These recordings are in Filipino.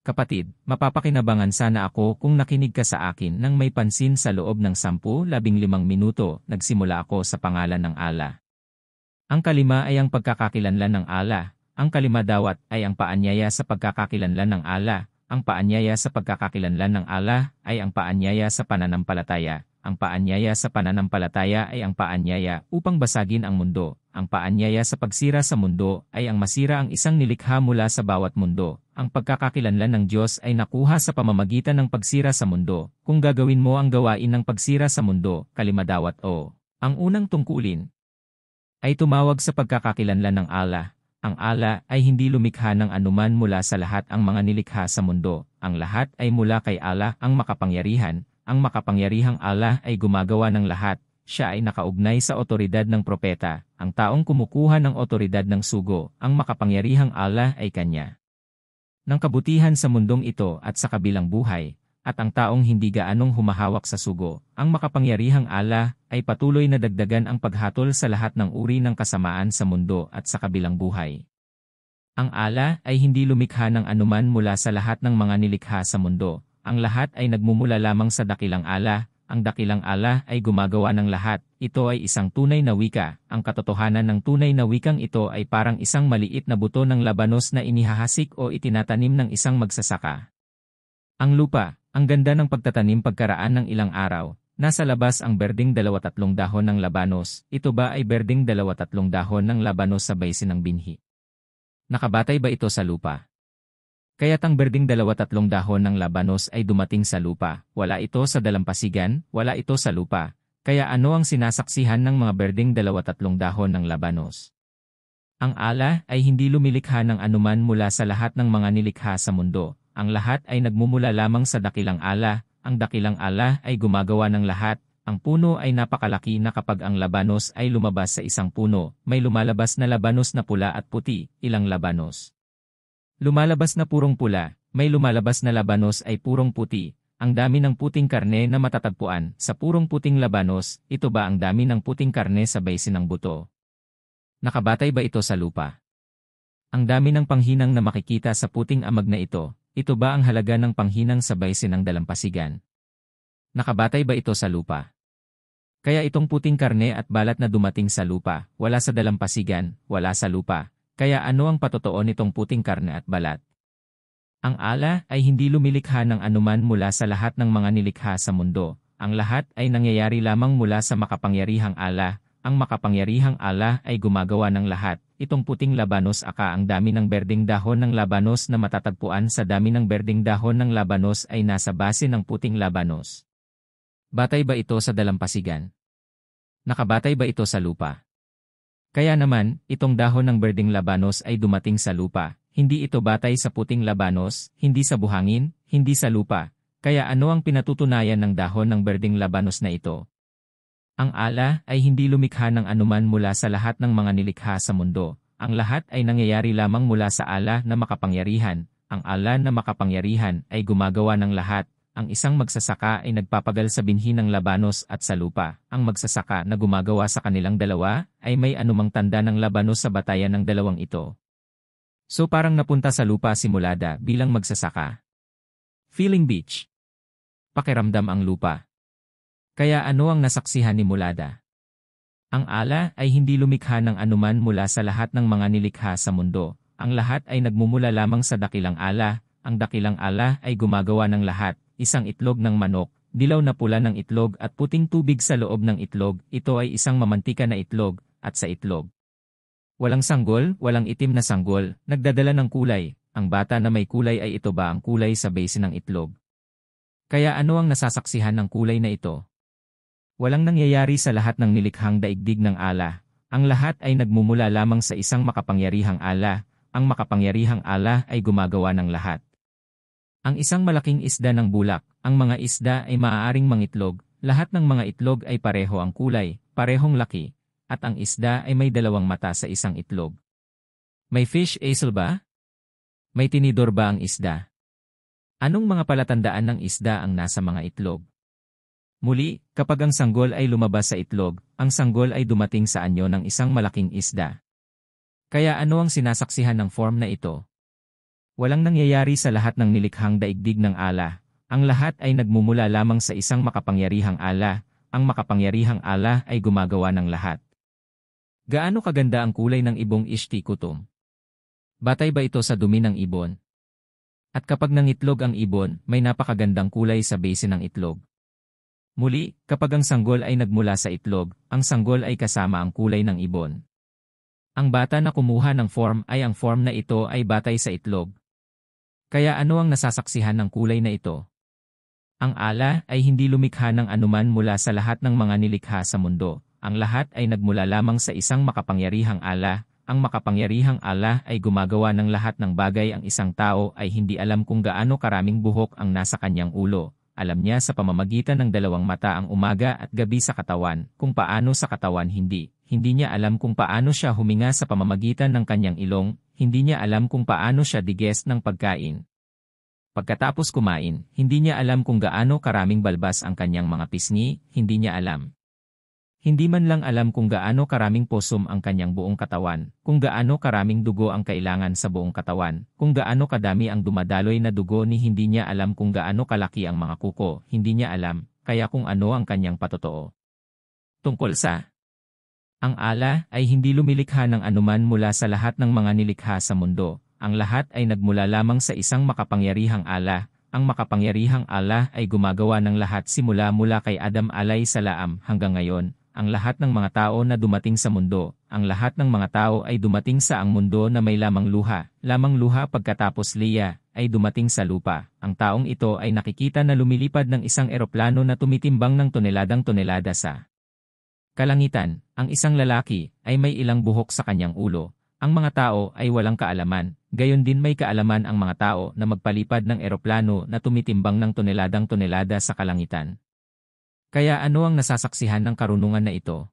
Kapatid, mapapakinabangan sana ako kung nakinig ka sa akin nang may pansin sa loob ng 10-15 minuto. Nagsimula ako sa pangalan ng Allah. Ang kalima ay ang pagkakakilanlan ng Allah. Ang kalima dawat ay ang paanyaya sa pagkakakilanlan ng Allah. Ang paanyaya sa pagkakakilanlan ng Allah ay ang paanyaya sa pananampalataya. Ang paanyaya sa pananampalataya ay ang paanyaya upang basagin ang mundo. Ang paanyaya sa pagsira sa mundo ay ang masira ang isang nilikha mula sa bawat mundo. Ang pagkakakilanlan ng Diyos ay nakuha sa pamamagitan ng pagsira sa mundo. Kung gagawin mo ang gawain ng pagsira sa mundo, kalimadawat o. Ang unang tungkulin ay tumawag sa pagkakakilanlan ng Allah. Ang Allah ay hindi lumikha ng anuman mula sa lahat ang mga nilikha sa mundo. Ang lahat ay mula kay Allah ang makapangyarihan. Ang makapangyarihang Allah ay gumagawa ng lahat. Siya ay nakaugnay sa otoridad ng propeta. Ang taong kumukuha ng otoridad ng sugo, ang makapangyarihang Allah ay kanya. Ng kabutihan sa mundong ito at sa kabilang buhay, at ang taong hindi gaanong humahawak sa sugo, ang makapangyarihang Allah ay patuloy na dagdagan ang paghatol sa lahat ng uri ng kasamaan sa mundo at sa kabilang buhay. Ang Allah ay hindi lumikha ng anuman mula sa lahat ng mga nilikha sa mundo. Ang lahat ay nagmumula lamang sa dakilang Allah. Ang dakilang Allah ay gumagawa ng lahat. Ito ay isang tunay na wika. Ang katotohanan ng tunay na wikang ito ay parang isang maliit na buto ng labanos na inihahasik o itinatanim ng isang magsasaka. Ang lupa, ang ganda ng pagtatanim pagkaraan ng ilang araw. Nasa labas ang berdeng 2-3 dahon ng labanos. Ito ba ay berdeng 2-3 dahon ng labanos sabay sinang binhi? Nakabatay ba ito sa lupa? Kaya't ang berdeng 2-3 dahon ng labanos ay dumating sa lupa. Wala ito sa dalampasigan, wala ito sa lupa. Kaya ano ang sinasaksihan ng mga berdeng 2-3 dahon ng labanos? Ang Allah ay hindi lumilikha ng anuman mula sa lahat ng mga nilikha sa mundo. Ang lahat ay nagmumula lamang sa dakilang Allah. Ang dakilang Allah ay gumagawa ng lahat. Ang puno ay napakalaki na kapag ang labanos ay lumabas sa isang puno, may lumalabas na labanos na pula at puti, ilang labanos. Lumalabas na purong pula, may lumalabas na labanos ay purong puti. Ang dami ng puting karne na matatagpuan sa purong puting labanos, ito ba ang dami ng puting karne sa baysin ng buto? Nakabatay ba ito sa lupa? Ang dami ng panghinang na makikita sa puting amag na ito ba ang halaga ng panghinang sa baysin ng dalampasigan? Nakabatay ba ito sa lupa? Kaya itong puting karne at balat na dumating sa lupa, wala sa dalampasigan, wala sa lupa. Kaya ano ang patotoo nitong puting karne at balat? Ang Allah ay hindi lumilikha ng anuman mula sa lahat ng mga nilikha sa mundo. Ang lahat ay nangyayari lamang mula sa makapangyarihang Allah. Ang makapangyarihang Allah ay gumagawa ng lahat. Itong puting labanos aka ang dami ng berdeng dahon ng labanos na matatagpuan sa dami ng berdeng dahon ng labanos ay nasa base ng puting labanos. Batay ba ito sa dalampasigan? Nakabatay ba ito sa lupa? Kaya naman, itong dahon ng berdeng labanos ay dumating sa lupa. Hindi ito batay sa puting labanos, hindi sa buhangin, hindi sa lupa. Kaya ano ang pinatutunayan ng dahon ng berdeng labanos na ito? Ang Allah ay hindi lumikha ng anuman mula sa lahat ng mga nilikha sa mundo. Ang lahat ay nangyayari lamang mula sa Allah na makapangyarihan. Ang Allah na makapangyarihan ay gumagawa ng lahat. Ang isang magsasaka ay nagpapagal sa binhi ng labanos at sa lupa. Ang magsasaka na gumagawa sa kanilang dalawa ay may anumang tanda ng labanos sa batayan ng dalawang ito. So parang napunta sa lupa si Mulada bilang magsasaka. Feeling beach. Pakiramdam ang lupa. Kaya ano ang nasaksihan ni Mulada? Ang Allah ay hindi lumikha ng anuman mula sa lahat ng mga nilikha sa mundo. Ang lahat ay nagmumula lamang sa dakilang Allah. Ang dakilang Allah ay gumagawa ng lahat. Isang itlog ng manok, dilaw na pula ng itlog at puting tubig sa loob ng itlog, ito ay isang mamantika na itlog, at sa itlog. Walang sanggol, walang itim na sanggol, nagdadala ng kulay. Ang bata na may kulay ay ito ba ang kulay sa basin ng itlog? Kaya ano ang nasasaksihan ng kulay na ito? Walang nangyayari sa lahat ng nilikhang daigdig ng Allah. Ang lahat ay nagmumula lamang sa isang makapangyarihang Allah. Ang makapangyarihang Allah ay gumagawa ng lahat. Ang isang malaking isda ng bulak, ang mga isda ay maaaring mangitlog, lahat ng mga itlog ay pareho ang kulay, parehong laki, at ang isda ay may 2 mata sa isang itlog. May fish aisle ba? May tinidor ba ang isda? Anong mga palatandaan ng isda ang nasa mga itlog? Muli, kapag ang sanggol ay lumabas sa itlog, ang sanggol ay dumating sa anyo ng isang malaking isda. Kaya ano ang sinasaksihan ng form na ito? Walang nangyayari sa lahat ng nilikhang daigdig ng Allah. Ang lahat ay nagmumula lamang sa isang makapangyarihang Allah. Ang makapangyarihang Allah ay gumagawa ng lahat. Gaano kaganda ang kulay ng ibong Ishti Kutum? Batay ba ito sa dumi ng ibon? At kapag nangitlog ang ibon, may napakagandang kulay sa base ng itlog. Muli, kapag ang sanggol ay nagmula sa itlog, ang sanggol ay kasama ang kulay ng ibon. Ang bata na kumuha ng form ay ang form na ito ay batay sa itlog. Kaya ano ang nasasaksihan ng kulay na ito? Ang Allah ay hindi lumikha ng anuman mula sa lahat ng mga nilikha sa mundo. Ang lahat ay nagmula lamang sa isang makapangyarihang Allah. Ang makapangyarihang Allah ay gumagawa ng lahat ng bagay. Ang isang tao ay hindi alam kung gaano karaming buhok ang nasa kanyang ulo. Alam niya sa pamamagitan ng dalawang mata ang umaga at gabi sa katawan, kung paano sa katawan hindi. Hindi niya alam kung paano siya huminga sa pamamagitan ng kanyang ilong, hindi niya alam kung paano siya digest ng pagkain. Pagkatapos kumain, hindi niya alam kung gaano karaming balbas ang kanyang mga pisngi, hindi niya alam. Hindi man lang alam kung gaano karaming posom ang kanyang buong katawan, kung gaano karaming dugo ang kailangan sa buong katawan, kung gaano kadami ang dumadaloy na dugo ni hindi niya alam kung gaano kalaki ang mga kuko, hindi niya alam, kaya kung ano ang kanyang patotoo. Tungkol sa ang Allah ay hindi lumilikha ng anuman mula sa lahat ng mga nilikha sa mundo. Ang lahat ay nagmula lamang sa isang makapangyarihang Allah. Ang makapangyarihang Allah ay gumagawa ng lahat simula mula kay Adam alayhis salam hanggang ngayon. Ang lahat ng mga tao na dumating sa mundo, ang lahat ng mga tao ay dumating sa ang mundo na may lamang luha pagkatapos Leah ay dumating sa lupa. Ang taong ito ay nakikita na lumilipad ng isang eroplano na tumitimbang ng toneladang-tonelada sa kalangitan. Ang isang lalaki ay may ilang buhok sa kanyang ulo. Ang mga tao ay walang kaalaman, gayon din may kaalaman ang mga tao na magpalipad ng eroplano na tumitimbang ng toneladang-tonelada sa kalangitan. Kaya ano ang nasasaksihan ng karunungan na ito?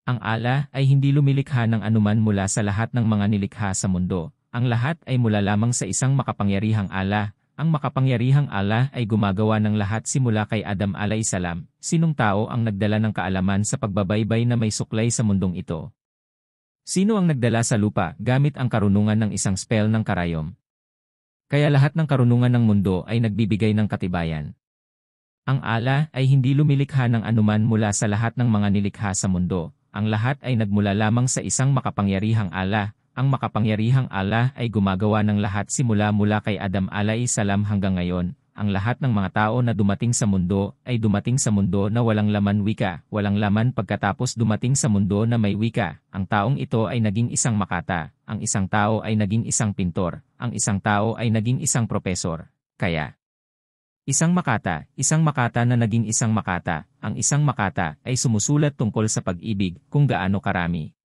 Ang Allah ay hindi lumilikha ng anuman mula sa lahat ng mga nilikha sa mundo. Ang lahat ay mula lamang sa isang makapangyarihang Allah. Ang makapangyarihang Allah ay gumagawa ng lahat simula kay Adam alayhis salam. Sinong tao ang nagdala ng kaalaman sa pagbabaybay na may suklay sa mundong ito? Sino ang nagdala sa lupa gamit ang karunungan ng isang spell ng karayom? Kaya lahat ng karunungan ng mundo ay nagbibigay ng katibayan. Ang Allah ay hindi lumilikha ng anuman mula sa lahat ng mga nilikha sa mundo. Ang lahat ay nagmula lamang sa isang makapangyarihang Allah. Ang makapangyarihang Allah ay gumagawa ng lahat simula mula kay Adam alayhis salam hanggang ngayon. Ang lahat ng mga tao na dumating sa mundo ay dumating sa mundo na walang laman wika, walang laman pagkatapos dumating sa mundo na may wika. Ang taong ito ay naging isang makata, ang isang tao ay naging isang pintor, ang isang tao ay naging isang propesor. Kaya isang makata na naging isang makata, ang isang makata ay sumusulat tungkol sa pag-ibig kung gaano karami.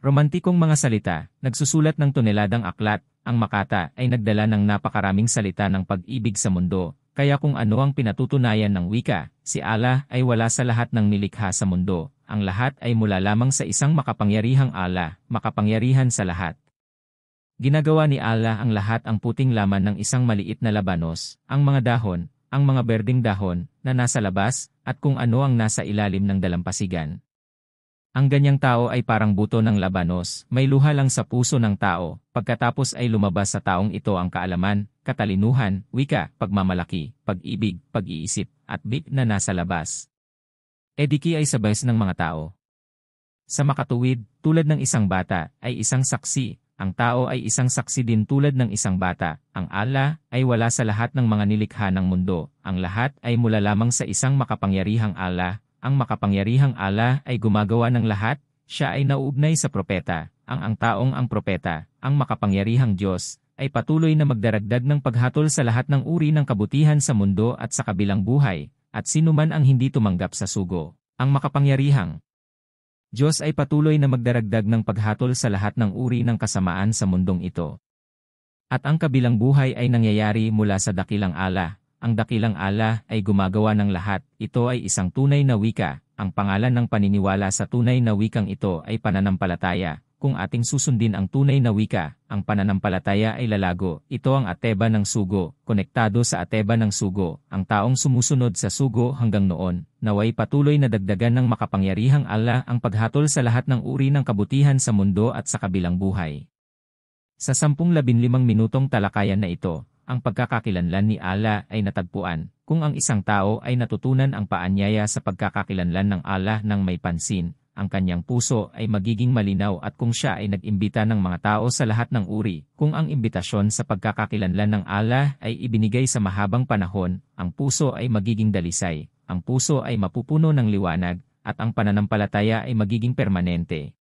Romantikong mga salita, nagsusulat ng toneladang aklat, ang makata ay nagdala ng napakaraming salita ng pag-ibig sa mundo, kaya kung ano ang pinatutunayan ng wika, si Allah ay wala sa lahat ng nilikha sa mundo, ang lahat ay mula lamang sa isang makapangyarihang Allah, makapangyarihan sa lahat. Ginagawa ni Allah ang lahat ang puting laman ng isang maliit na labanos, ang mga dahon, ang mga berdeng dahon, na nasa labas, at kung ano ang nasa ilalim ng dalampasigan. Ang ganyang tao ay parang buto ng labanos, may luha lang sa puso ng tao, pagkatapos ay lumabas sa taong ito ang kaalaman, katalinuhan, wika, pagmamalaki, pag-ibig, pag-iisip, at big na nasa labas. Ediki ay sabay ng mga tao. Sa makatuwid, tulad ng isang bata, ay isang saksi, ang tao ay isang saksi din tulad ng isang bata, ang Allah ay wala sa lahat ng mga nilikha ng mundo, ang lahat ay mula lamang sa isang makapangyarihang Allah. Ang makapangyarihang Allah ay gumagawa ng lahat, siya ay nauugnay sa propeta, ang taong ang propeta, ang makapangyarihang Diyos, ay patuloy na magdaragdag ng paghatol sa lahat ng uri ng kabutihan sa mundo at sa kabilang buhay, at sinuman ang hindi tumanggap sa sugo. Ang makapangyarihang Diyos ay patuloy na magdaragdag ng paghatol sa lahat ng uri ng kasamaan sa mundong ito. At ang kabilang buhay ay nangyayari mula sa dakilang Allah. Ang dakilang Allah ay gumagawa ng lahat, ito ay isang tunay na wika, ang pangalan ng paniniwala sa tunay na wikang ito ay pananampalataya, kung ating susundin ang tunay na wika, ang pananampalataya ay lalago, ito ang ateba ng sugo, konektado sa ateba ng sugo, ang taong sumusunod sa sugo hanggang noon, naway patuloy na dagdagan ng makapangyarihang Allah ang paghatol sa lahat ng uri ng kabutihan sa mundo at sa kabilang buhay. Sa 10-15 minutong talakayan na ito, ang pagkakakilanlan ni Allah ay natagpuan. Kung ang isang tao ay natutunan ang paanyaya sa pagkakakilanlan ng Allah ng may pansin, ang kanyang puso ay magiging malinaw at kung siya ay nag-imbita ng mga tao sa lahat ng uri, kung ang imbitasyon sa pagkakakilanlan ng Allah ay ibinigay sa mahabang panahon, ang puso ay magiging dalisay, ang puso ay mapupuno ng liwanag, at ang pananampalataya ay magiging permanente.